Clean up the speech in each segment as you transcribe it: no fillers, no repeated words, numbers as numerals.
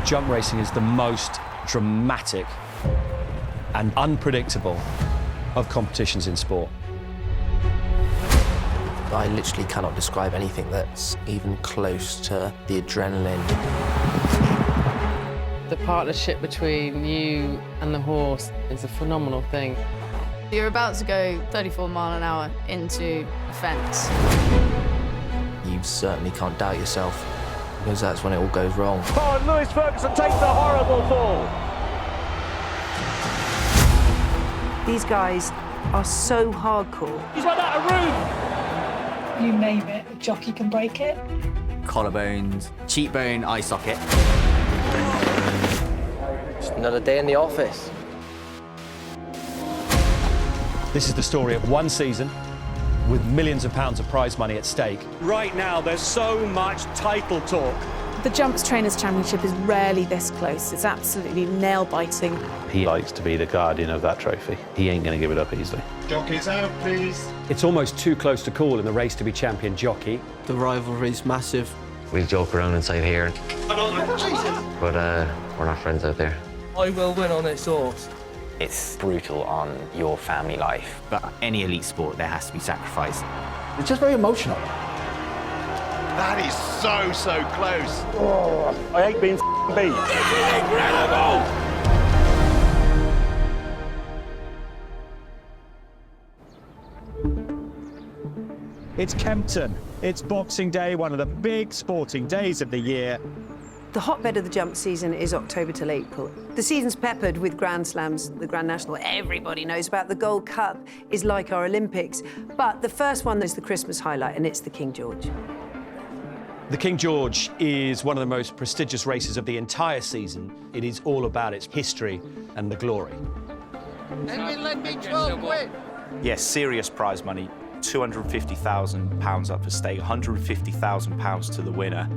Jump racing is the most dramatic and unpredictable of competitions in sport. I literally cannot describe anything that's even close to the adrenaline. The partnership between you and the horse is a phenomenal thing. You're about to go 34 mile an hour into a fence. You certainly can't doubt yourself, because that's when it all goes wrong. Oh, and Lewis Ferguson takes the horrible fall. These guys are so hardcore. He's like that, a room. You name it, a jockey can break it. Collarbones, cheekbone, eye socket. Just another day in the office. This is the story of one season with millions of pounds of prize money at stake. Right now, there's so much title talk. The Jumps Trainers' Championship is rarely this close. It's absolutely nail-biting. He likes to be the guardian of that trophy. He ain't going to give it up easily. Jockeys out, please. It's almost too close to call in the race to be champion jockey. The rivalry's massive. We'll joke around inside here, but we're not friends out there. I will win on this horse. It's brutal on your family life, but any elite sport, there has to be sacrifice. It's just very emotional. That is so close. Oh, I hate being beat. This is incredible! It's Kempton. It's Boxing Day, one of the big sporting days of the year. The hotbed of the jump season is October till April. The season's peppered with Grand Slams, the Grand National. Everybody knows about. The Gold Cup is like our Olympics. But the first one is the Christmas highlight, and it's the King George. The King George is one of the most prestigious races of the entire season. It is all about its history and the glory. Let me 12 quid. Yes, serious prize money. £250,000 up for stake, £150,000 to the winner.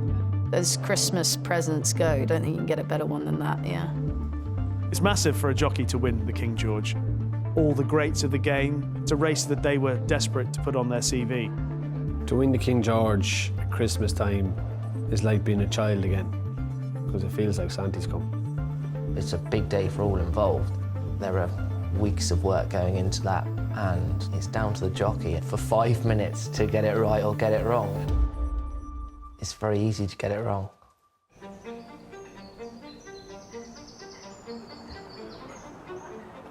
As Christmas presents go, I don't think you can get a better one than that, yeah. It's massive for a jockey to win the King George. All the greats of the game. It's a race that they were desperate to put on their CV. To win the King George at Christmas time is like being a child again, because it feels like Santa's come. It's a big day for all involved. There are weeks of work going into that, and it's down to the jockey for 5 minutes to get it right or get it wrong. It's very easy to get it wrong.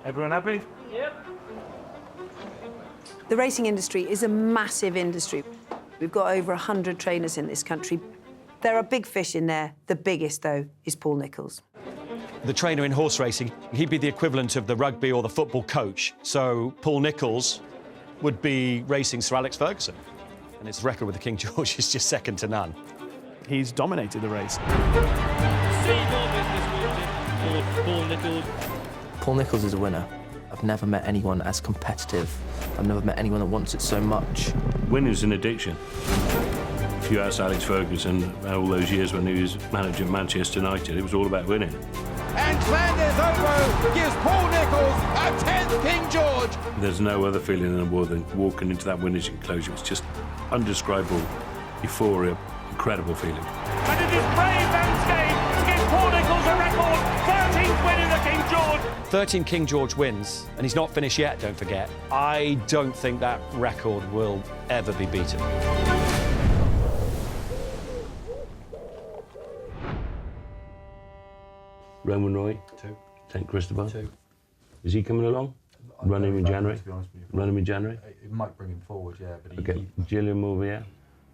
Everyone happy? Yep. The racing industry is a massive industry. We've got over 100 trainers in this country. There are big fish in there. The biggest, though, is Paul Nicholls. The trainer in horse racing, he'd be the equivalent of the rugby or the football coach. So Paul Nicholls would be racing Sir Alex Ferguson. And his record with the King George is just second to none. He's dominated the race. Paul Nicholls is a winner. I've never met anyone as competitive. I've never met anyone that wants it so much. Winning's an addiction. If you ask Alex Ferguson all those years when he was manager of Manchester United, it was all about winning. And Flanders Ovo gives Paul Nicholls a 10th King George. There's no other feeling in the world than walking into that winner's enclosure. It's just undescribable euphoria, incredible feeling. And it is brave landscape to give Paul Nicholls a record 13th win in the King George. 13 King George wins, and he's not finished yet, don't forget. I don't think that record will ever be beaten. Roman Roy, 2. St Christopher, 2. Is he coming along? Run him in January? Run him in January? It might bring him forward, yeah. But Okay, Gillian Morbier.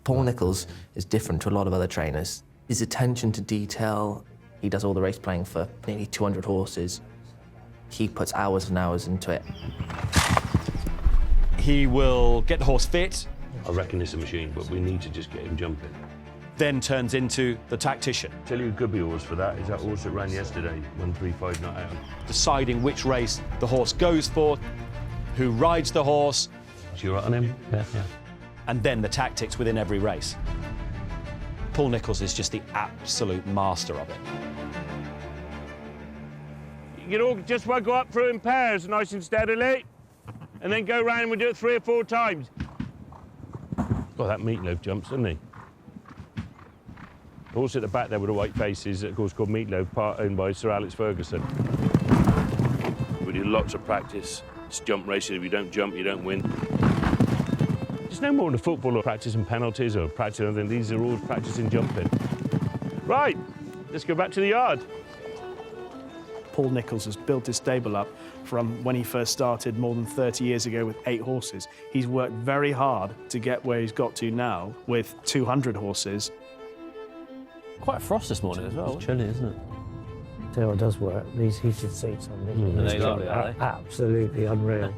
Paul Nicholls is different to a lot of other trainers. His attention to detail, he does all the race planning for nearly 200 horses. He puts hours and hours into it. He will get the horse fit. I reckon it's a machine, but we need to just get him jumping. Then turns into the tactician. Tell you who could be horse for that is that horse that ran yesterday, 135 not out. Deciding which race the horse goes for, who rides the horse. Is you right on him? Yeah. And then the tactics within every race. Paul Nicholls is just the absolute master of it. You all just want to go up through in pairs, nice and steadily, and then go round and we'll do it 3 or 4 times. Well, that meatloaf jumps, doesn't he? The horse at the back there with the white faces, of course, called Meatloaf, part owned by Sir Alex Ferguson. We do lots of practice. It's jump racing. If you don't jump, you don't win. It's no more than a football or practicing penalties or practicing anything. These are all practicing jumping. Right, let's go back to the yard. Paul Nicholls has built his stable up from when he first started more than 30 years ago with 8 horses. He's worked very hard to get where he's got to now with 200 horses. Quite a frost this morning as well. It's chilly, isn't it? Tell you what does work. These heated seats on Nicholls. They lovely, are they? Absolutely unreal.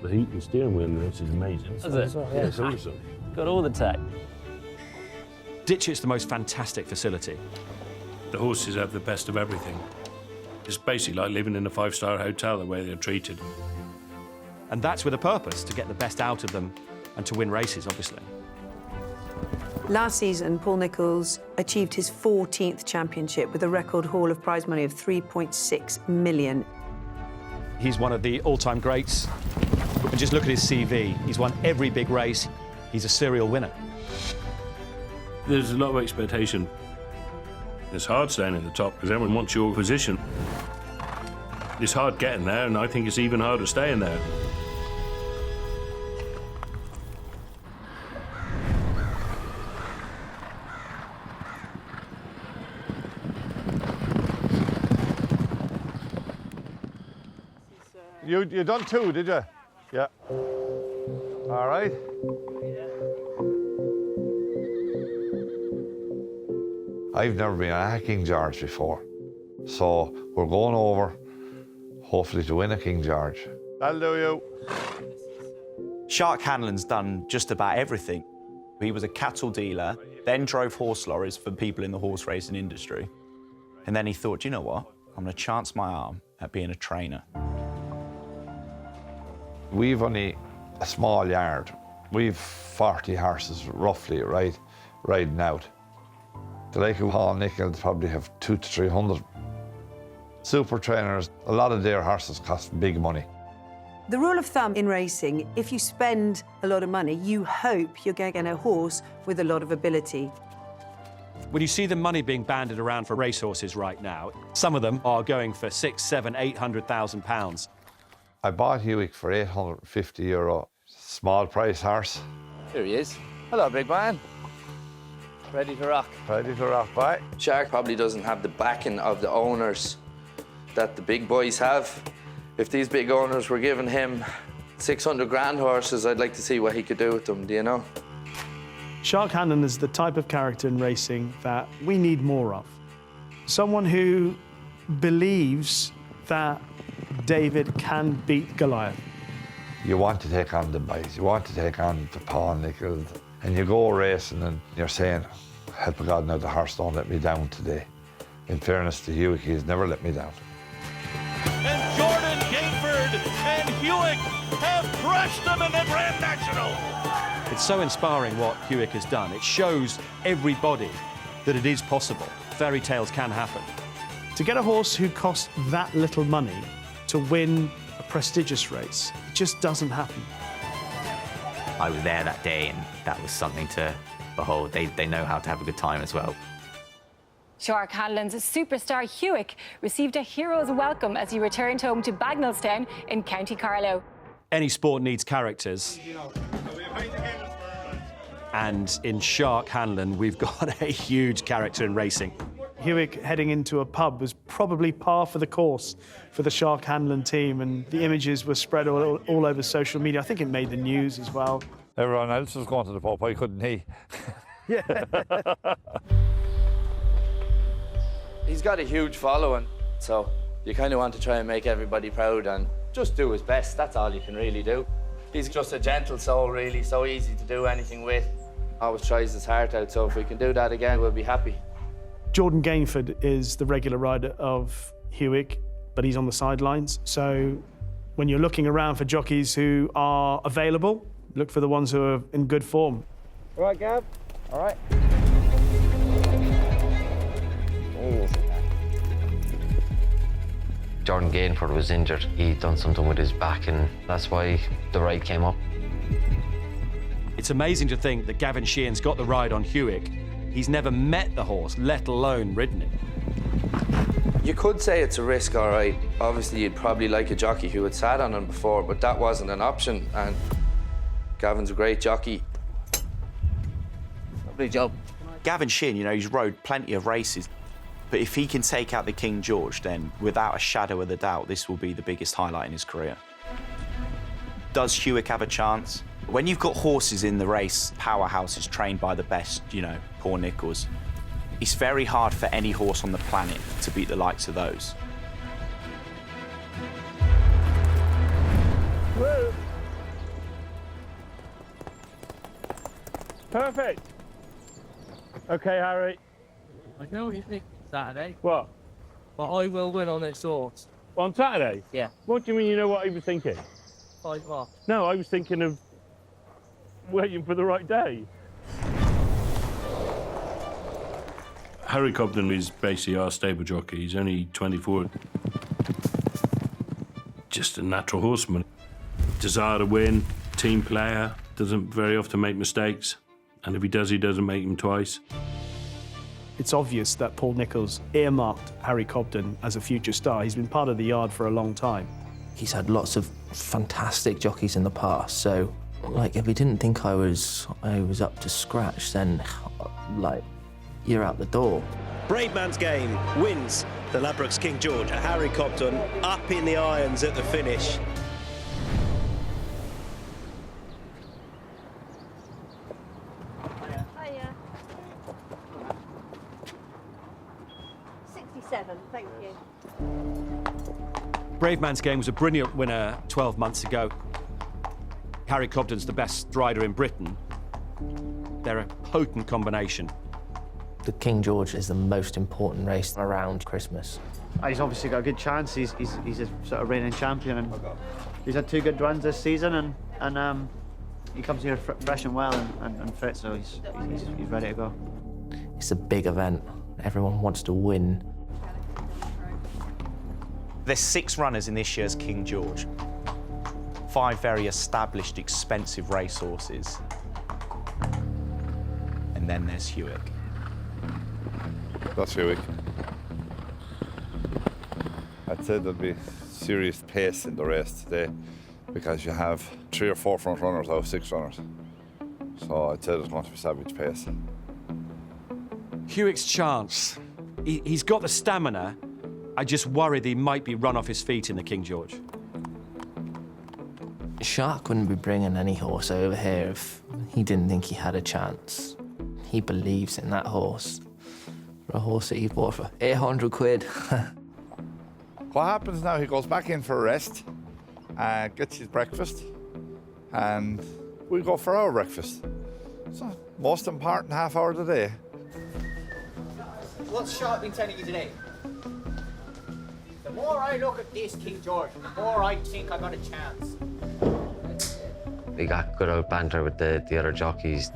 The heat and steering wheel in this is amazing. Is it? Well, Yeah, it's awesome. Got all the tech. Ditchett's the most fantastic facility. The horses have the best of everything. It's basically like living in a 5-star hotel, the way they're treated. And that's with a purpose, to get the best out of them and to win races, obviously. Last season, Paul Nicholls achieved his 14th championship with a record haul of prize money of 3.6 million. He's one of the all-time greats. And just look at his CV. He's won every big race. He's a serial winner. There's a lot of expectation. It's hard staying at the top because everyone wants your position. It's hard getting there, and I think it's even harder staying there. You done 2, did you? Yeah. All right. I've never been at a King George before, so we're going over, hopefully to win a King George. That'll do you. Shark Hanlon's done just about everything. He was a cattle dealer, then drove horse lorries for people in the horse racing industry. And then he thought, you know what? I'm going to chance my arm at being a trainer. We've only a small yard. We've 40 horses, roughly, riding out. The like of Paul Nicholls probably have 200 to 300. Super trainers, a lot of their horses cost big money. The rule of thumb in racing, if you spend a lot of money, you hope you're going to get a horse with a lot of ability. When you see the money being banded around for racehorses right now, some of them are going for £600,000, £700,000, £800,000. I bought Hewick for €850. Small price horse. Here he is. Hello, big man. Ready to rock. Ready to rock, bye. Shark probably doesn't have the backing of the owners that the big boys have. If these big owners were giving him 600 grand horses, I'd like to see what he could do with them, do you know? Shark Hanlon is the type of character in racing that we need more of. Someone who believes that David can beat Goliath. You want to take on the boys, you want to take on the Paul Nicholls, and you go racing and you're saying, help of God, now the horse don't let me down today. In fairness to Hewick, he's never let me down. And Jordan Gainford and Hewick have crushed them in the Grand National. It's so inspiring what Hewick has done. It shows everybody that it is possible. Fairy tales can happen. To get a horse who costs that little money to win a prestigious race, it just doesn't happen. I was there that day, and that was something to behold. They know how to have a good time as well. Shark Hanlon's superstar Hewick received a hero's welcome as he returned home to Bagnallstown in County Carlow. Any sport needs characters. And in Shark Hanlon, we've got a huge character in racing. Hewick heading into a pub was probably par for the course for the Shark Hanlon team, and the images were spread all over social media. I think it made the news as well. Everyone else was going to the pub, why couldn't he? Yeah. He's got a huge following, so you kind of want to try and make everybody proud and just do his best. That's all you can really do. He's just a gentle soul, really, so easy to do anything with. Always tries his heart out, so if we can do that again, we'll be happy. Jordan Gainford is the regular rider of Hewick, but he's on the sidelines. So when you're looking around for jockeys who are available, look for the ones who are in good form. All right, Gab? All right. Jordan Gainford was injured. He'd done something with his back, and that's why the ride came up. It's amazing to think that Gavin Sheehan's got the ride on Hewick He's never met the horse, let alone ridden it. You could say it's a risk, all right. Obviously, you'd probably like a jockey who had sat on him before, but that wasn't an option, and Gavin's a great jockey. Lovely job. Gavin Shin, you know, he's rode plenty of races, but if he can take out the King George, then without a shadow of a doubt, this will be the biggest highlight in his career. Does Hewick have a chance? When you've got horses in the race, powerhouses trained by the best, you know, poor Nicholls, it's very hard for any horse on the planet to beat the likes of those. Woo. Perfect. Okay, Harry. I know what you think Saturday. What? But I will win on this horse. On Saturday? Yeah. What do you mean you know what I was thinking? 5 off. No, I was thinking of waiting for the right day. Harry Cobden is basically our stable jockey. He's only 24. Just a natural horseman. Desire to win, team player, doesn't very often make mistakes. And if he does, he doesn't make them twice. It's obvious that Paul Nicholls earmarked Harry Cobden as a future star. He's been part of the yard for a long time. He's had lots of fantastic jockeys in the past, so like if he didn't think I was up to scratch, then like you're out the door. Brave Man's Game wins the Ladbrokes King George. Harry Cobden up in the irons at the finish. Hiya. 67, thank you. Brave Man's Game was a brilliant winner 12 months ago. Harry Cobden's the best rider in Britain. They're a potent combination. The King George is the most important race around Christmas. He's obviously got a good chance. He's a sort of reigning champion, and he's had 2 good runs this season, and he comes here fresh and well and fit, so he's ready to go. It's a big event. Everyone wants to win. There's 6 runners in this year's King George. 5 very established, expensive racehorses. And then there's Hewick. That's Hewick. I'd say there'll be serious pace in the race today because you have 3 or 4 front runners out of 6 runners. So I'd say there's going to be savage pace. Hewick's chance. He's got the stamina. I just worry that he might be run off his feet in the King George. Shark wouldn't be bringing any horse over here if he didn't think he had a chance. He believes in that horse. For a horse that he bought for 800 quid. What happens now, he goes back in for a rest, gets his breakfast, and we go for our breakfast. So, most important half hour of the day. What's Shark been telling you today? The more I look at this King George, the more I think I got a chance. We got good old banter with the other jockeys.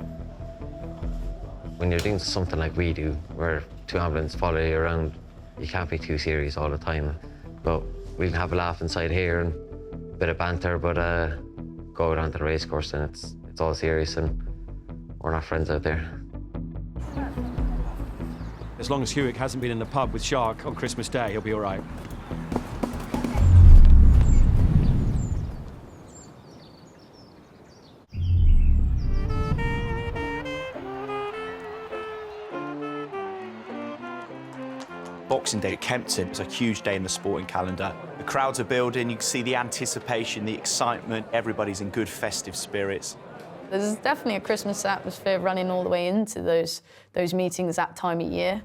When you're doing something like we do, where 2 ambulances follow you around, you can't be too serious all the time. But we'll have a laugh inside here and a bit of banter, but go down to the racecourse and it's all serious and we're not friends out there. As long as Hewick hasn't been in the pub with Shark on Christmas Day, he'll be all right. Boxing Day at Kempton is a huge day in the sporting calendar. The crowds are building, you can see the anticipation, the excitement, everybody's in good festive spirits. There's definitely a Christmas atmosphere running all the way into those meetings that time of year.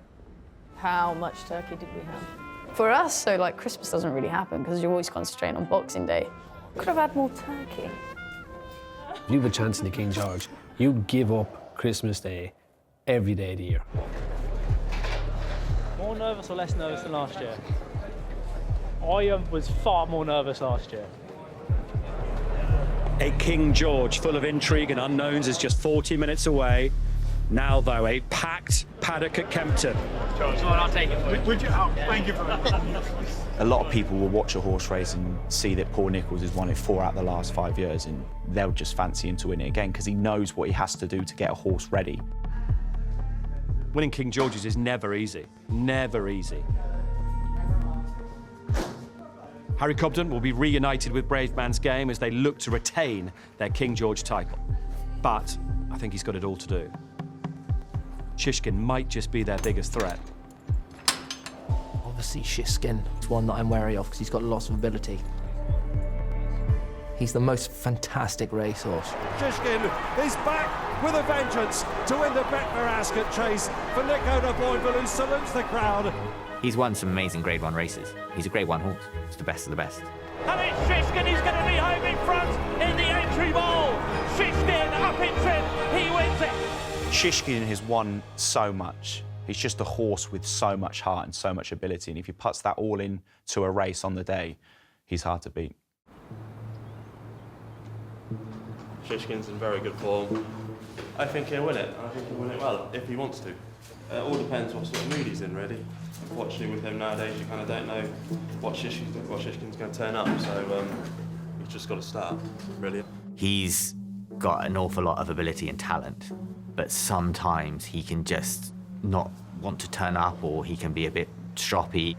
How much turkey did we have? For us, so like Christmas doesn't really happen because you're always concentrating on Boxing Day. Could have had more turkey. If you have a chance in the King George, you give up Christmas Day every day of the year. More nervous or less nervous than last year? I was far more nervous last year. A King George full of intrigue and unknowns is just 40 minutes away. Now, though, a packed paddock at Kempton. I'll take it. Would you? Oh, thank you for that. A lot of people will watch a horse race and see that Paul Nicholls has won it 4 out of the last 5 years, and they'll just fancy him to win it again because he knows what he has to do to get a horse ready. Winning King George's is never easy. Never easy. Harry Cobden will be reunited with Brave Man's Game as they look to retain their King George title. But I think he's got it all to do. Shishkin might just be their biggest threat. Obviously, Shishkin is one that I'm wary of because he's got lots of ability. He's the most fantastic racehorse. Shishkin is back with a vengeance to win the Betmer Ascot Chase for Nicholls Boynville, who salutes the crowd. He's won some amazing Grade 1 races. He's a Grade 1 horse. He's the best of the best. And it's Shishkin, he's going to be home in front in the entry ball. Shishkin up in trim, he wins it. Shishkin has won so much. He's just a horse with so much heart and so much ability. And if he puts that all into a race on the day, he's hard to beat. Shishkin's in very good form. I think he'll win it. I think he'll win it well, if he wants to. It all depends what sort of mood he's in, really. Unfortunately, with him nowadays, you kind of don't know what Shishkin's going to turn up, so he's just got to start, really. He's got an awful lot of ability and talent, but sometimes he can just not want to turn up, or he can be a bit stroppy.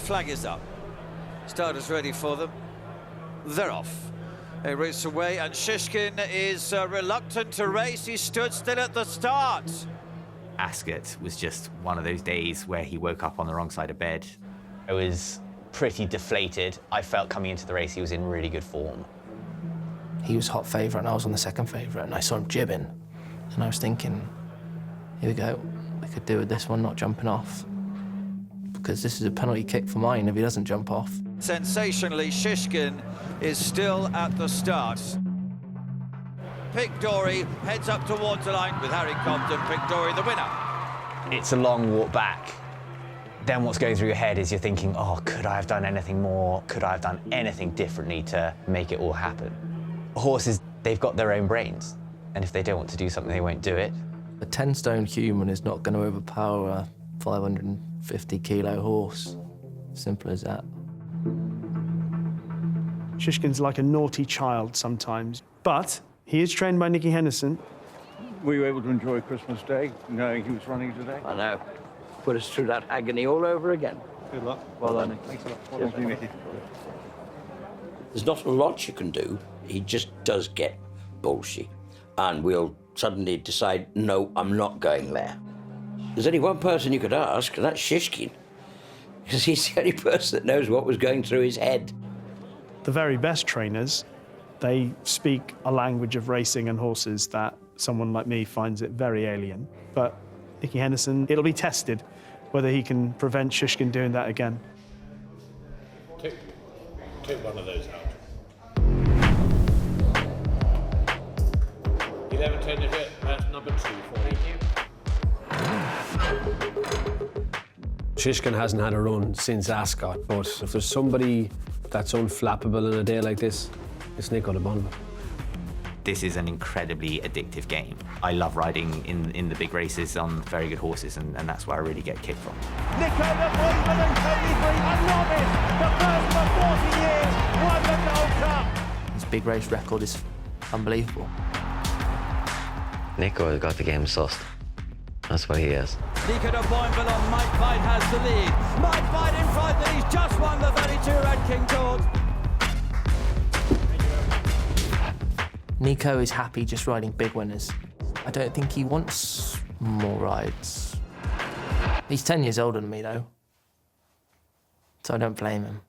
Flag is up. Starters ready for them. They're off. They race away, and Shishkin is reluctant to race. He stood still at the start. Ascot was just one of those days where he woke up on the wrong side of bed. I was pretty deflated. I felt coming into the race he was in really good form. He was hot favourite and I was on the second favourite, and I saw him jibbing. And I was thinking, here we go. We could do with this one not jumping off, because this is a penalty kick for mine if he doesn't jump off. Sensationally, Shishkin is still at the start. Pick Dory heads up towards the line with Harry Cobden. Pick Dory the winner. It's a long walk back. Then what's going through your head is you're thinking, oh, could I have done anything more? Could I have done anything differently to make it all happen? Horses, they've got their own brains. And if they don't want to do something, they won't do it. A 10-stone human is not going to overpower a 550-kilo horse. Simple as that. Shishkin's like a naughty child sometimes, but he is trained by Nicky Henderson. Were you able to enjoy Christmas Day, knowing he was running today? I know. Put us through that agony all over again. Good luck. Well done. Thanks a lot. Well done, Nicky. There's not a lot you can do. He just does get bullshit. And we'll suddenly decide, no, I'm not going there. There's only one person you could ask, and that's Shishkin. Because he's the only person that knows what was going through his head. The very best trainers, they speak a language of racing and horses that someone like me finds it very alien. But Nicky Henderson, it'll be tested whether he can prevent Shishkin doing that again. Take one of those out. 11-10 is it. That's number 2 for you. Shishkin hasn't had a run since Ascot, but if there's somebody that's unflappable in a day like this, it's Nicholls Boynville. This is an incredibly addictive game. I love riding in the big races on very good horses, and that's where I really get kicked from. Nicholls Boynville and Tony Green, a novice, the first for 40 years, won the Gold Cup. His big race record is unbelievable. Nico got the game sussed. That's what he is. Nicholls Boynville on Mike Fight has the lead. Mike Fight in front, and he's just won the 32 at King George. Nico is happy just riding big winners. I don't think he wants more rides. He's 10 years older than me, though, so I don't blame him.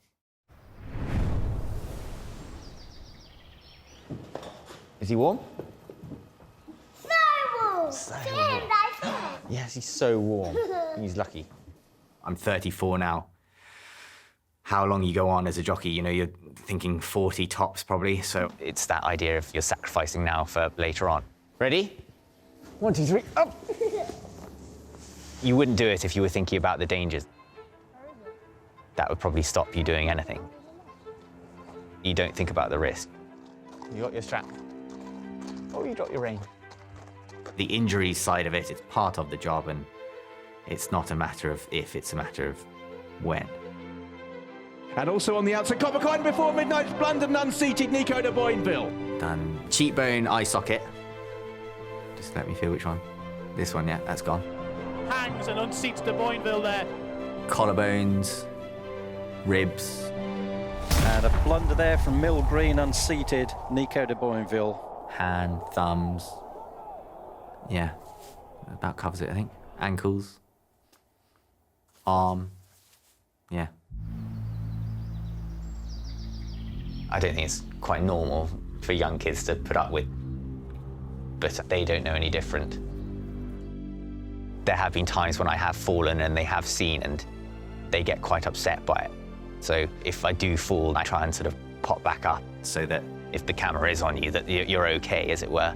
Is he warm? So Yes, he's so warm. He's lucky. I'm 34 now. How long you go on as a jockey, you know, you're thinking 40 tops probably, so... It's that idea of you're sacrificing now for later on. Ready? 1, 2, 3, up! You wouldn't do it if you were thinking about the dangers. That would probably stop you doing anything. You don't think about the risk. You got your strap. Oh, you dropped your rein. The injuries side of it, it's part of the job, and it's not a matter of if, it's a matter of when. And also on the outside, copper coin before midnight, plundered and unseated Nicholls Boynville. Done cheekbone eye socket. Just let me feel which one. This one, yeah, that's gone. Hangs and unseats de Boinville there. Collarbones, ribs. And a blunder there from Mill Green, unseated Nico de Boinville. Hand, thumbs. Yeah, about covers it, I think. Ankles. Arm. Yeah. I don't think it's quite normal for young kids to put up with, but they don't know any different. There have been times when I have fallen and they have seen and they get quite upset by it. So if I do fall, I try and sort of pop back up so that if the camera is on you, that you're okay, as it were.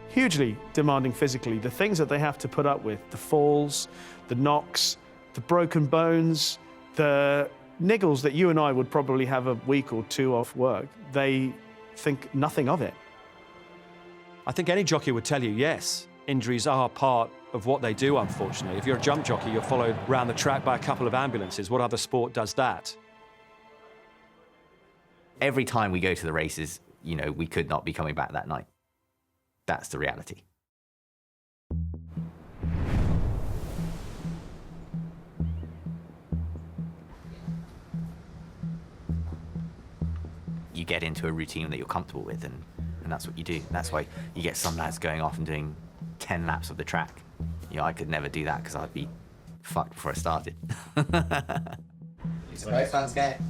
Hugely demanding physically. The things that they have to put up with, the falls, the knocks, the broken bones, the niggles that you and I would probably have a week or two off work, they think nothing of it. I think any jockey would tell you, yes, injuries are part of what they do, unfortunately. If you're a jump jockey, you're followed around the track by a couple of ambulances. What other sport does that? Every time we go to the races, you know, we could not be coming back that night. That's the reality. You get into a routine that you're comfortable with, and that's what you do. That's why you get some lads going off and doing 10 laps of the track. You know, I could never do that because I'd be fucked before I started. Right, fans get.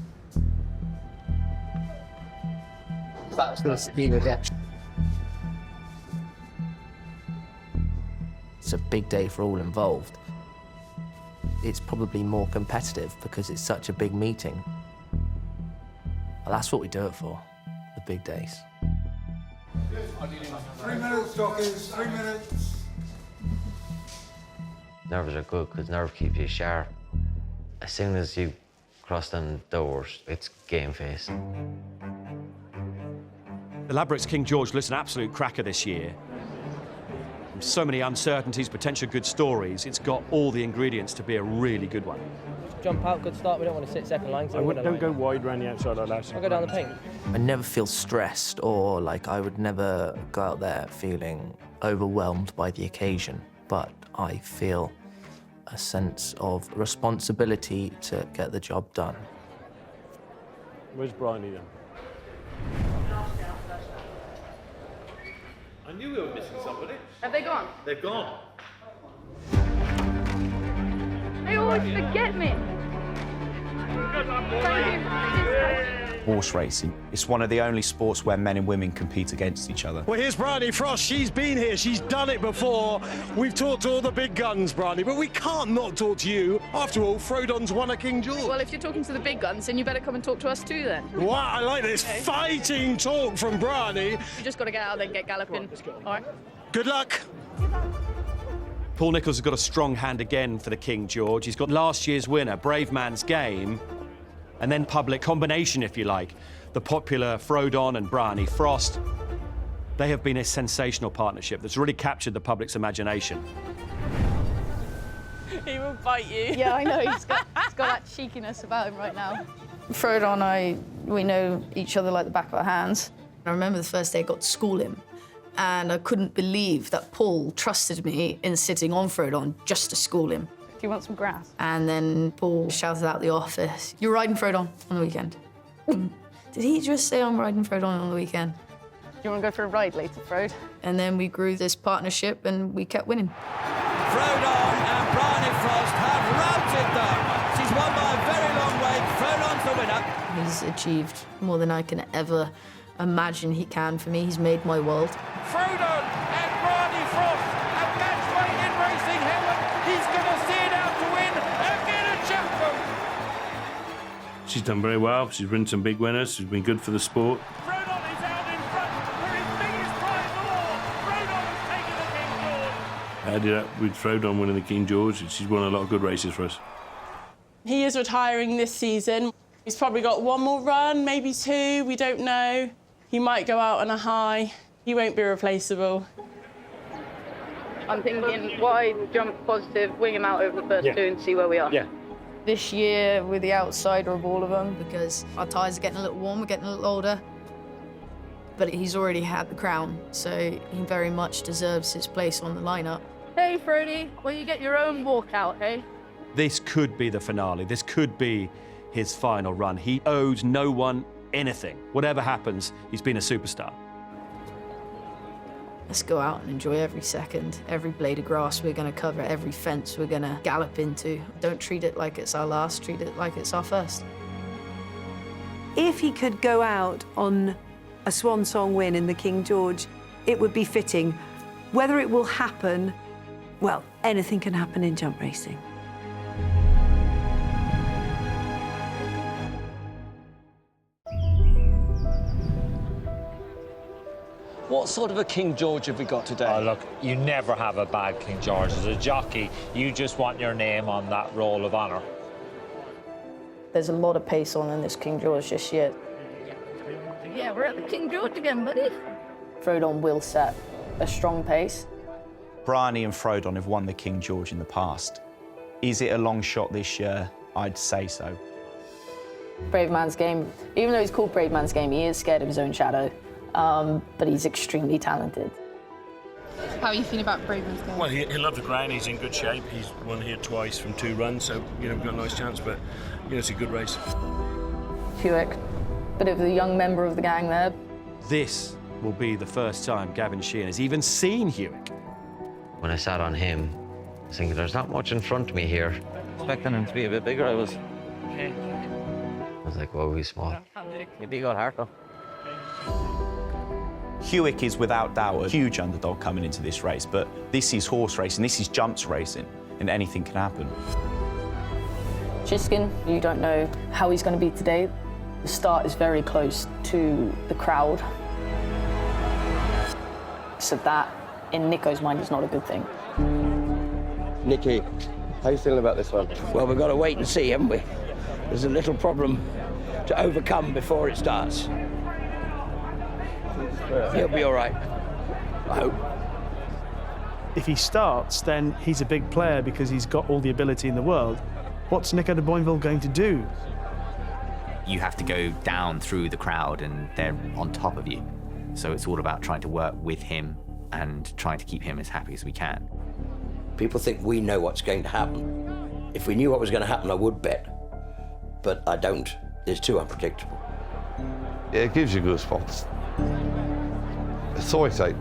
That's going to speed again. It's a big day for all involved. It's probably more competitive because it's such a big meeting. Well, that's what we do it for, the big days. 3 minutes, jockeys, 3 minutes. Nerves are good because nerve keeps you sharp. As soon as you cross them doors, it's game face. The Ladbrokes King George looks an absolute cracker this year. So many uncertainties, potential good stories. It's got all the ingredients to be a really good one. Jump out, good start. We don't want to sit second line. Don't go wide around the outside like that. I'll go down the paint. I never feel stressed, or like I would never go out there feeling overwhelmed by the occasion, but I feel a sense of responsibility to get the job done. Where's Bryony then? I knew we were missing somebody. Have they gone? They've gone. They always forget me. Horse racing. It's one of the only sports where men and women compete against each other. Well, here's Bryony Frost. She's been here. She's done it before. We've talked to all the big guns, Bryony, but we can't not talk to you. After all, Frodon's won a King George. Well, if you're talking to the big guns, then you better come and talk to us too, then. Wow, I like this fighting talk from Bryony. You just got to get out there and get galloping. All right. Good luck. Paul Nicholls has got a strong hand again for the King George. He's got last year's winner, Brave Man's Game, and then public combination, if you like. The popular Frodon and Bryony Frost. They have been a sensational partnership that's really captured the public's imagination. He will bite you. Yeah, I know. He's got that cheekiness about him right now. Frodon, we know each other like the back of our hands. I remember the first day I got to school him, and I couldn't believe that Paul trusted me in sitting on Frodon just to school him. Do you want some grass? And then Paul shouted out the office, "You're riding Frodon on the weekend." Did he just say I'm riding Frodon on the weekend? Do you want to go for a ride later, Frode? And then we grew this partnership and we kept winning. Frodon and Bryony Frost have routed them. She's won by a very long way. Frodon's the winner. He's achieved more than I can ever imagine he can for me. He's made my world. Frodon and Bryony Frost have match weight in racing heaven. He's going to see it out to win and get a champion. She's done very well. She's ridden some big winners. She's been good for the sport. Frodon is out in front for his biggest prize of all. Frodon has taken the King George. I did that with Frodon winning the King George. She's won a lot of good races for us. He is retiring this season. He's probably got one more run, maybe two, we don't know. He might go out on a high. He won't be replaceable. I'm thinking wide, jump positive, wing him out over the first two and see where we are. Yeah. This year, we're the outsider of all of them because our tyres are getting a little warm, we're getting a little older. but he's already had the crown, so he very much deserves his place on the lineup. Hey, Freddie, well, you get your own walkout, hey? This could be the finale. This could be his final run. He owes no one anything. Whatever happens, he's been a superstar. Let's go out and enjoy every second, every blade of grass we're going to cover, every fence we're going to gallop into. Don't treat it like it's our last, treat it like it's our first. If he could go out on a swan song win in the King George, it would be fitting. Whether it will happen, well, anything can happen in jump racing. What sort of a King George have we got today? Oh, look, you never have a bad King George. As a jockey, you just want your name on that roll of honour. There's a lot of pace on in this King George this year. Yeah, we're at the King George again, buddy. Frodon will set a strong pace. Bryony and Frodon have won the King George in the past. Is it a long shot this year? I'd say so. Brave Man's Game, even though he's called Brave Man's Game, he is scared of his own shadow. But he's extremely talented. How are you feeling about Brave Man's Game? Well, he loves the ground. He's in good shape. He's won here twice from 2 runs, so we've got a nice chance. But it's a good race. Hewitt, bit of a young member of the gang there. This will be the first time Gavin Sheehan has even seen Hewitt. When I sat on him, I was thinking, there's not much in front of me here. Expecting him to be a bit bigger, I was. I was like, whoa, he's small. Maybe he got hurt, though. Hewitt is without doubt a huge underdog coming into this race, but this is horse racing, this is jumps racing, and anything can happen. Shishkin, you don't know how he's going to be today. The start is very close to the crowd. So that, in Nico's mind, is not a good thing. Nicky, how are you feeling about this one? Well, we've got to wait and see, haven't we? There's a little problem to overcome before it starts. He'll be all right, I hope. If he starts, then he's a big player because he's got all the ability in the world. What's Nico de Boinville going to do? You have to go down through the crowd and they're on top of you. So it's all about trying to work with him and trying to keep him as happy as we can. People think we know what's going to happen. If we knew what was going to happen, I would bet. But I don't. It's too unpredictable. It gives you goosebumps. It's so exciting.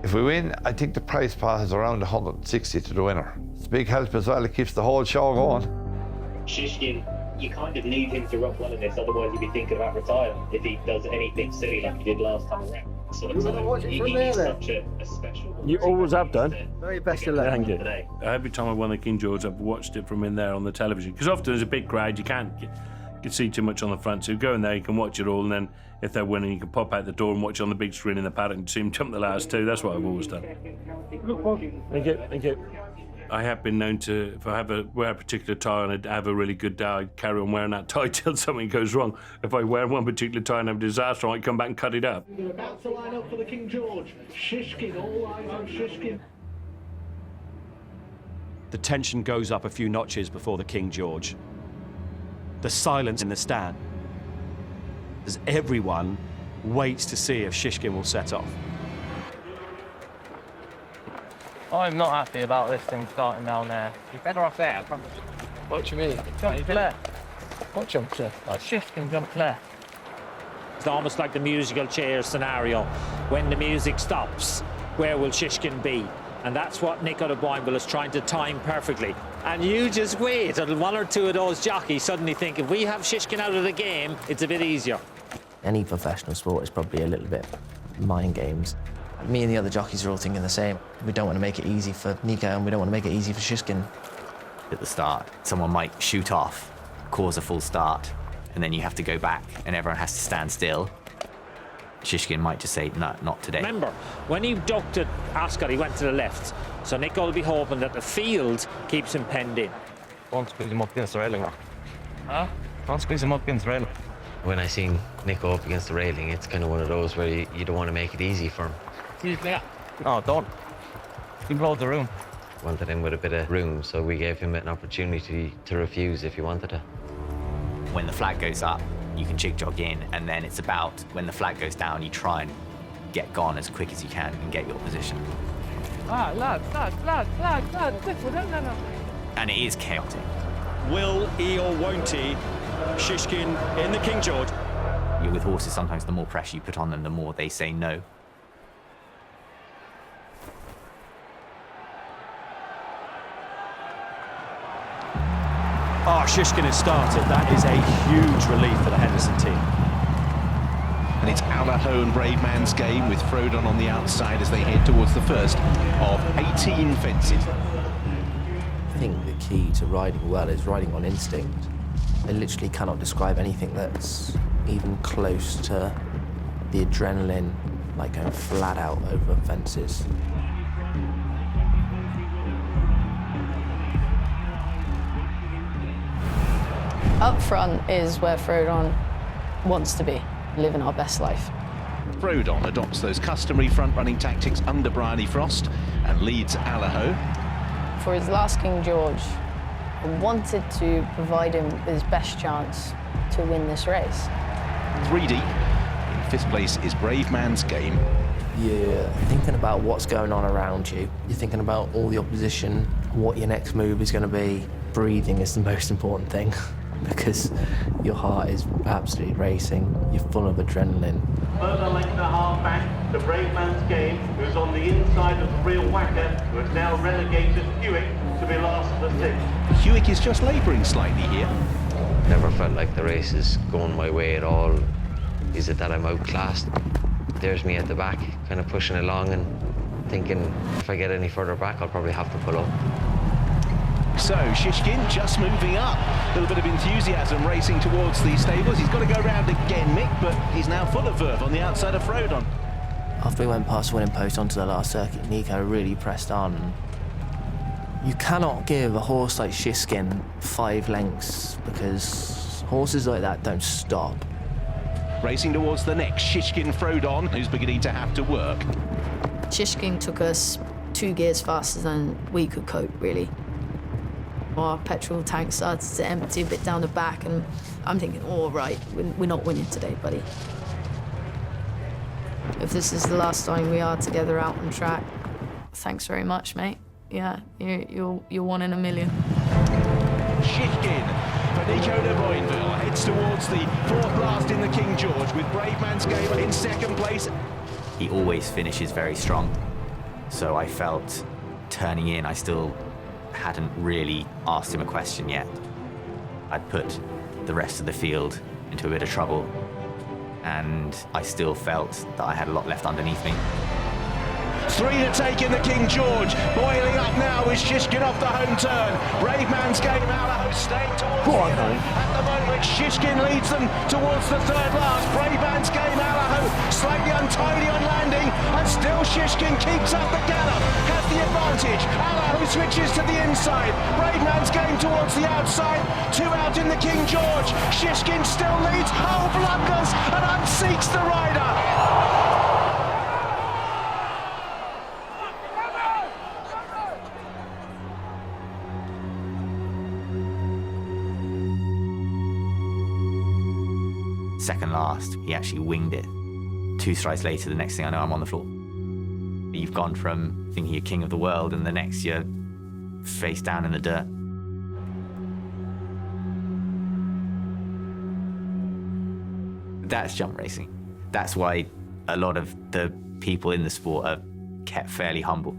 If we win, I think the prize pot is around 160 to the winner. It's a big help as well. It keeps the whole show going. Shishkin, you kind of need him to rock one of this, otherwise you'd be thinking about retiring if he does anything silly like he did last time around. So he's such a special. You always have done. Very best of luck. Thank you. Every time I won the King George, I've watched it from in there on the television. Because often there's a big crowd, you can't see too much on the front. So you go in there, you can watch it all, and then if they're winning, you can pop out the door and watch it on the big screen in the paddock and see them jump the last 2. That's what I've always done. Thank you, thank you. I have been known to, if I wear a particular tie and I have a really good day, I carry on wearing that tie till something goes wrong. If I wear one particular tie and have a disaster, I might come back and cut it up. They're about to line up for the King George. Shishkin, all eyes on Shishkin. The tension goes up a few notches before the King George. The silence in the stand as everyone waits to see if Shishkin will set off. I'm not happy about this thing starting down there. You're better off there, I promise. What do you mean? Jump left. What jump left? Shishkin jump left. It's almost like the musical chair scenario. When the music stops, where will Shishkin be? And that's what Nico de Boinville is trying to time perfectly. And you just wait until one or two of those jockeys suddenly think, if we have Shishkin out of the game, it's a bit easier. Any professional sport is probably a little bit mind games. Me and the other jockeys are all thinking the same. We don't want to make it easy for Nico and we don't want to make it easy for Shishkin. At the start, someone might shoot off, cause a full start, and then you have to go back and everyone has to stand still. Shishkin might just say, no, not today. Remember, when he ducked at Ascot, he went to the left. So Nico will be hoping that the field keeps him penned in. Don't squeeze him up against the railing. Huh? Don't squeeze him up against the railing. When I seen Nico up against the railing, it's kind of one of those where you don't want to make it easy for him. No, don't. He blows the room. Wanted him with a bit of room, so we gave him an opportunity to refuse if he wanted to. When the flag goes up, you can jig jog in, and then it's about when the flag goes down, you try and get gone as quick as you can and get your position. Lads, no. And it is chaotic. Will he or won't he Shishkin in the King George? You're with horses, sometimes the more pressure you put on them, the more they say no. Oh, Shishkin has started. That is a huge relief for the Henderson team. And it's Allaho and Brave Man's Game with Frodon on the outside as they head towards the first of 18 fences. I think the key to riding well is riding on instinct. I literally cannot describe anything that's even close to the adrenaline, like going flat out over fences. Up front is where Frodon wants to be, living our best life. Frodon adopts those customary front-running tactics under Bryony Frost and leads Allaho. For his last King George, I wanted to provide him with his best chance to win this race. 3 deep. In 5th place is Brave Man's Game. You're thinking about what's going on around you. You're thinking about all the opposition, what your next move is going to be. Breathing is the most important thing because your heart is absolutely racing. You're full of adrenaline. Further length and a half back to Brave Man's Game, who's on the inside of the real whacker, who has now relegated Hewitt to be last of the 6th. Hewitt is just labouring slightly here. Never felt like the race is going my way at all. Is it that I'm outclassed? There's me at the back, kind of pushing along and thinking if I get any further back, I'll probably have to pull up. So Shishkin just moving up. A little bit of enthusiasm racing towards the stables. He's got to go round again, Mick, but he's now full of verve on the outside of Frodon. After we went past winning post onto the last circuit, Nico really pressed on. You cannot give a horse like Shishkin 5 lengths because horses like that don't stop. Racing towards the next, Shishkin Frodon, who's beginning to have to work. Shishkin took us 2 gears faster than we could cope, really. Our petrol tank started to empty a bit down the back, and I'm thinking, all right, we're not winning today, buddy. If this is the last time we are together out on track, thanks very much, mate. Yeah, you're 1 in a million. Shishkin for Nico de Boinville heads towards the 4th last in the King George with Brave Man's Game in 2nd place. He always finishes very strong, so I felt turning in, I still hadn't really asked him a question yet. I'd put the rest of the field into a bit of trouble, and I still felt that I had a lot left underneath me. 3 to take in the King George. Boiling up now is Shishkin off the home turn. Brave Man's Game, Allaho staying towards the end. At the moment, Shishkin leads them towards the 3rd last. Brave Man's Game, Allaho slightly untidy on landing, and still Shishkin keeps up the gallop. Has the advantage. Allaho switches to the inside. Brave Man's Game towards the outside. 2 out in the King George. Shishkin still leads. Oh, blunders and unseats the rider. Second last, he actually winged it. 2 strides later, the next thing I know, I'm on the floor. You've gone from thinking you're king of the world, and the next you're face down in the dirt. That's jump racing. That's why a lot of the people in the sport are kept fairly humble.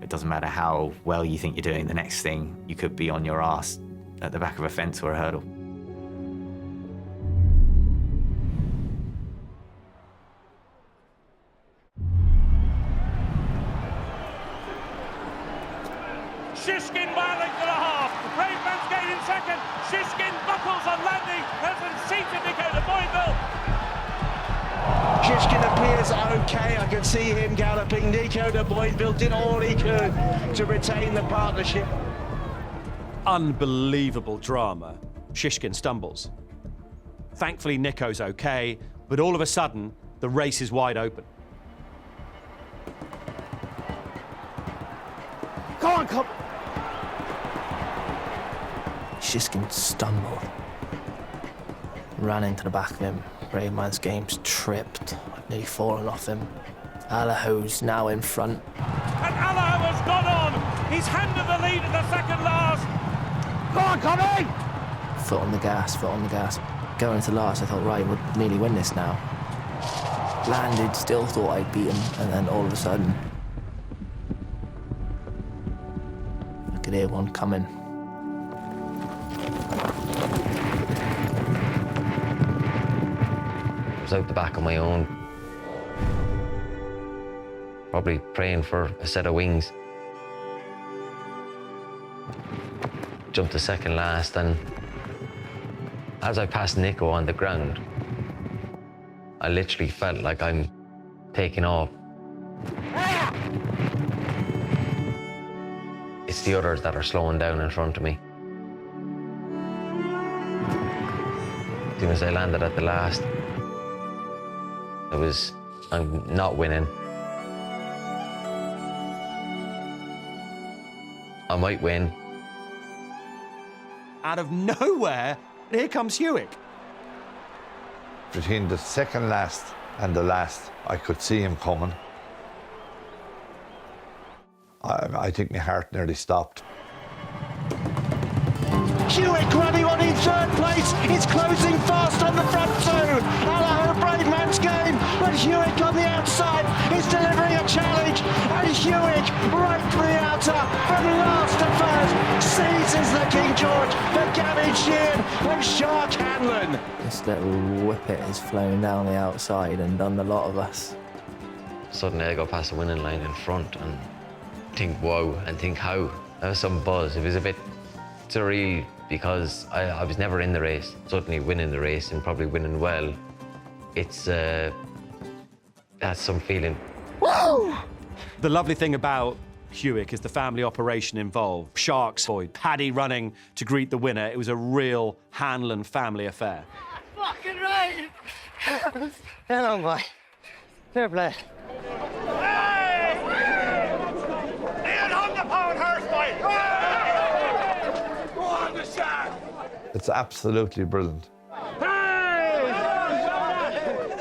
It doesn't matter how well you think you're doing, the next thing you could be on your ass at the back of a fence or a hurdle. Shishkin by a length and a half. Brave Man's Game in 2nd. Shishkin buckles on landing. Has unseated Nico de Boinville. Shishkin appears okay. I can see him galloping. Nico de Boinville did all he could to retain the partnership. Unbelievable drama. Shishkin stumbles. Thankfully, Nico's okay, but all of a sudden, the race is wide open. Come on. Shishkin stumbled. Ran into the back of him. Brave Man's Game's tripped. nearly fallen off him. Allaho's now in front. And Allaho has gone on. He's handed the lead at the second last. Go on, Connie! Foot on the gas, foot on the gas. Going to last, I thought, right, we'll nearly win this now. Landed, still thought I'd beat him, and then all of a sudden, I could hear one coming. I was out the back on my own, probably praying for a set of wings. Jumped to second last, and as I passed Nico on the ground, I literally felt like I'm taking off. It's the others that are slowing down in front of me. As soon as I landed at the last, I'm not winning. I might win. Out of nowhere, here comes Hewick. Between the second last and the last, I could see him coming. I think my heart nearly stopped. Hewick running on in third place. It's closing fast on the front two. Allaho, brave man's game, but Hewick on the outside is delivering a challenge. And Hewick right to the outer from last to first seizes the King George for Gavin Sheehan and Shark Hanlon. This little whippet is flown down the outside and done the lot of us. Suddenly I go past the winning line in front and think whoa and think how. There was some buzz. It was a bit surreal because I was never in the race. Suddenly winning the race and probably winning well, it's that's some feeling. Woo! The lovely thing about Hewick is the family operation involved. Sharks, Paddy running to greet the winner. It was a real Hanlon family affair. Fucking right! Hello, boy. Fair play. It's absolutely brilliant.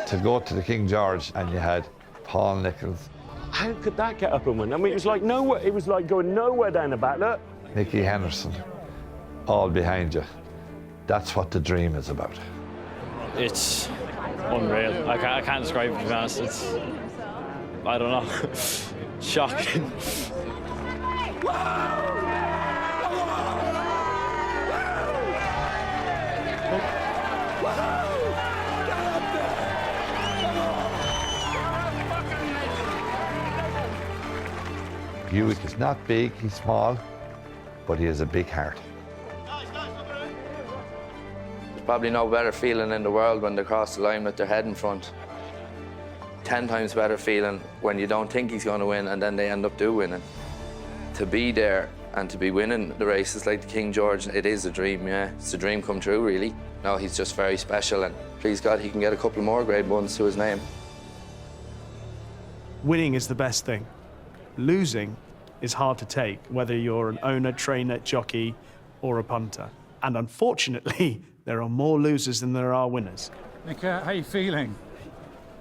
To go to the King George and you had Paul Nicholls. How could that get up and win? I mean, it was like nowhere. It was like going nowhere down the back. Look. Nicky Henderson, all behind you. That's what the dream is about. It's unreal. I can't describe it, to be honest. It's, I don't know, shocking. Hewick is not big, he's small, but he has a big heart. There's probably no better feeling in the world when they cross the line with their head in front. 10 times better feeling when you don't think he's going to win and then they end up winning. To be there and to be winning the races like the King George, it is a dream, yeah. It's a dream come true, really. No, he's just very special, and please God, he can get a couple more Grade 1s to his name. Winning is the best thing. Losing is hard to take, whether you're an owner, trainer, jockey, or a punter. And unfortunately, there are more losers than there are winners. Nick, how are you feeling?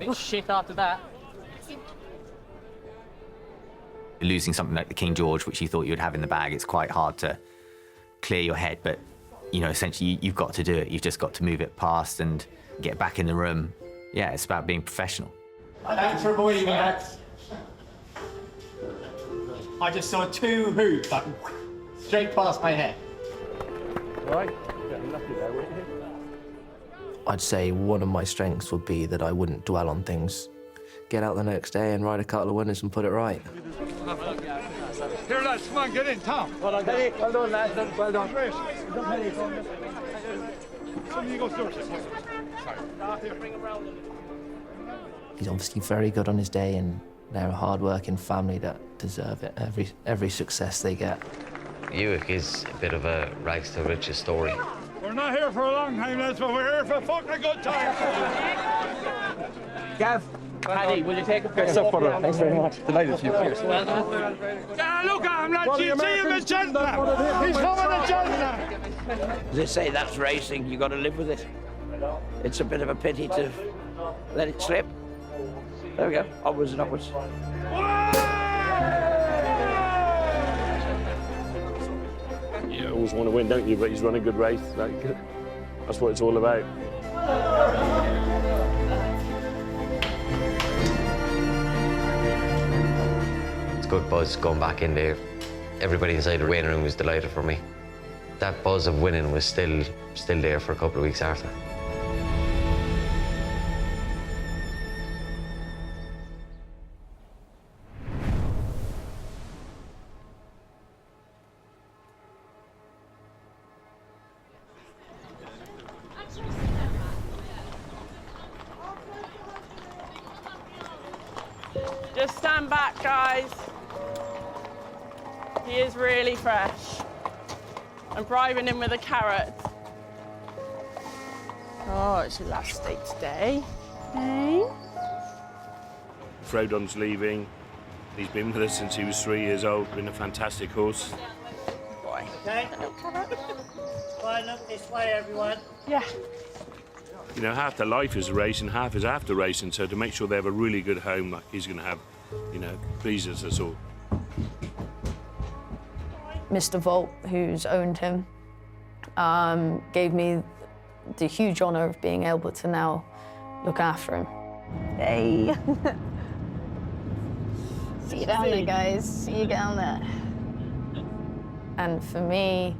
Bit shit after that. Losing something like the King George, which you thought you'd have in the bag, it's quite hard to clear your head, but you know, essentially you've got to do it. You've just got to move it past and get back in the room. Yeah, it's about being professional. Thanks for believing that. I just saw 2 hoops like, straight past my head. Right, getting lucky there, weren't you? I'd say one of my strengths would be that I wouldn't dwell on things. Get out the next day and ride a couple of winners and put it right. Here, lads, come on, get in, Tom. Well done, well done, lads. Well done. He's obviously very good on his day, and they're a hard-working family that deserve it, every success they get. Hewick is a bit of a rags to riches story. We're not here for a long time, lads, but we're here for a fucking good time. Gav, Paddy, will you take a picture? Thanks very much. Delighted to you. Cheers. Well done. Look at him, lads. You see him a gentleman. He's coming a gentleman. They say that's racing. You got to live with it. It's a bit of a pity to let it slip. There we go. Upwards and upwards. You always want to win, don't you? But he's run a good race. That's what it's all about. It's good buzz going back in there. Everybody inside the waiting room was delighted for me. That buzz of winning was still there for a couple of weeks after. Just stand back, guys. He is really fresh. I'm bribing him with a carrot. Oh, it's your last day today. Hey? Frodon's leaving. He's been with us since he was 3 years old. Been a fantastic horse. Boy. Okay. Line up this way, everyone. Yeah. You know, half their life is racing, half is after racing. So to make sure they have a really good home, like he's going to have, you know, pleases us all. Mr. Volt, who's owned him, gave me the huge honour of being able to now look after him. Hey. See you down there, guys. See you down there. And for me,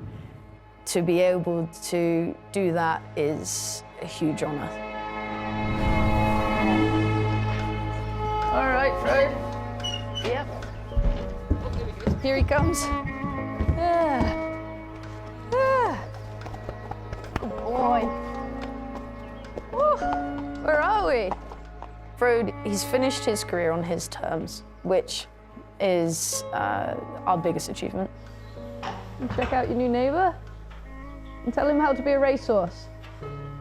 to be able to do that is a huge honour. All right, Fred. Yep. Here he comes. Yeah. Yeah. Good boy. Woo. Where are we? Frode, he's finished his career on his terms, which is our biggest achievement. Check out your new neighbour and tell him how to be a racehorse.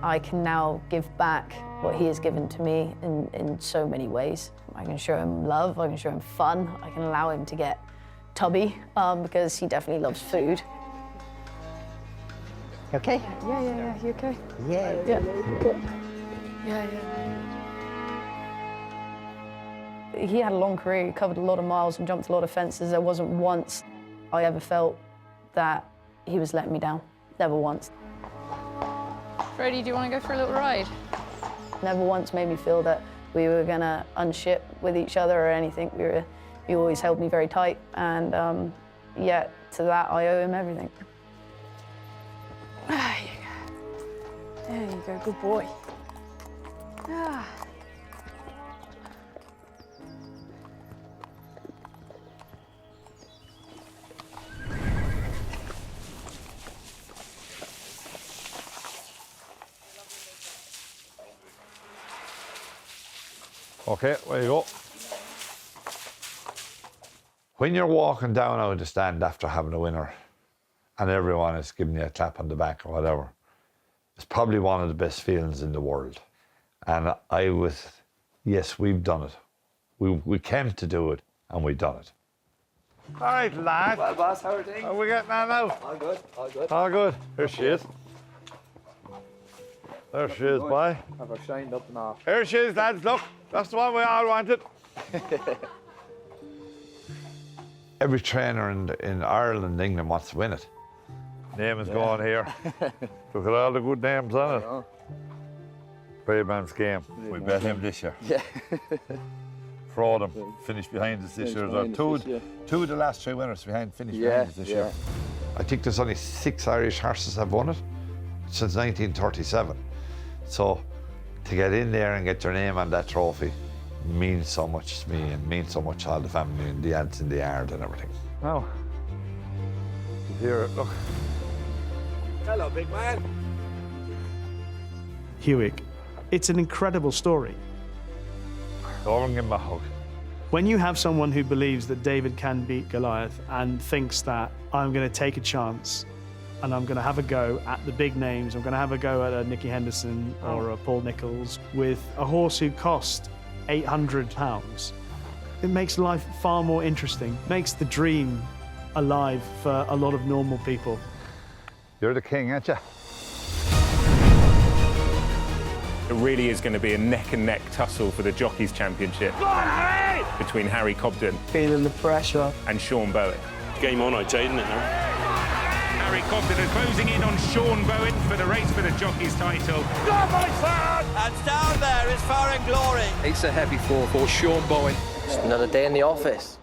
I can now give back what he has given to me in so many ways. I can show him love, I can show him fun, I can allow him to get tubby because he definitely loves food. You okay? Yeah. You okay? Yeah. Yeah. He had a long career, he covered a lot of miles and jumped a lot of fences. There wasn't once I ever felt that he was letting me down. Never once. Freddie, do you want to go for a little ride? Never once made me feel that we were gonna unship with each other or anything. He always held me very tight, and yet to that I owe him everything. There you go. There you go, good boy. Ah. Okay, there you go. When you're walking down out of the stand after having a winner and everyone is giving you a clap on the back or whatever, it's probably one of the best feelings in the world. And yes, we've done it. We came to do it and we've done it. All right, lad. Well, boss, how are things? How are we getting on now? All good, all good. All good. Here she is. There she is, boy. Have her shined up and off. Here she is, lads. Look, that's the one we all wanted. Every trainer in Ireland and England wants to win it. Name is going here. Look at all the good names on it. Brave Man's Game. We bet him this year. Yeah. Frodon finished behind us this year. Two of the last 3 winners finished behind us this year. I think there's only 6 Irish horses have won it since 1937. So to get in there and get your name on that trophy means so much to me and means so much to all the family and the aunts in the yard and everything. Oh, you hear it, look. Hello, big man. Hewick, it's an incredible story. Go and give him a hug. When you have someone who believes that David can beat Goliath and thinks that I'm going to take a chance and I'm going to have a go at the big names, I'm going to have a go at a Nicky Henderson or a Paul Nicholls with a horse who cost £800, it makes life far more interesting, makes the dream alive for a lot of normal people. You're the king, aren't you? It really is going to be a neck-and-neck tussle for the Jockeys Championship between Harry Cobden Feeling the pressure. and Sean Bowen. Game on, I'd say, isn't it now? Harry Cobden are closing in on Sean Bowen for the race for the Jockeys title. And down there is Far and Glory. It's a heavy fall for Sean Bowen. Just another day in the office.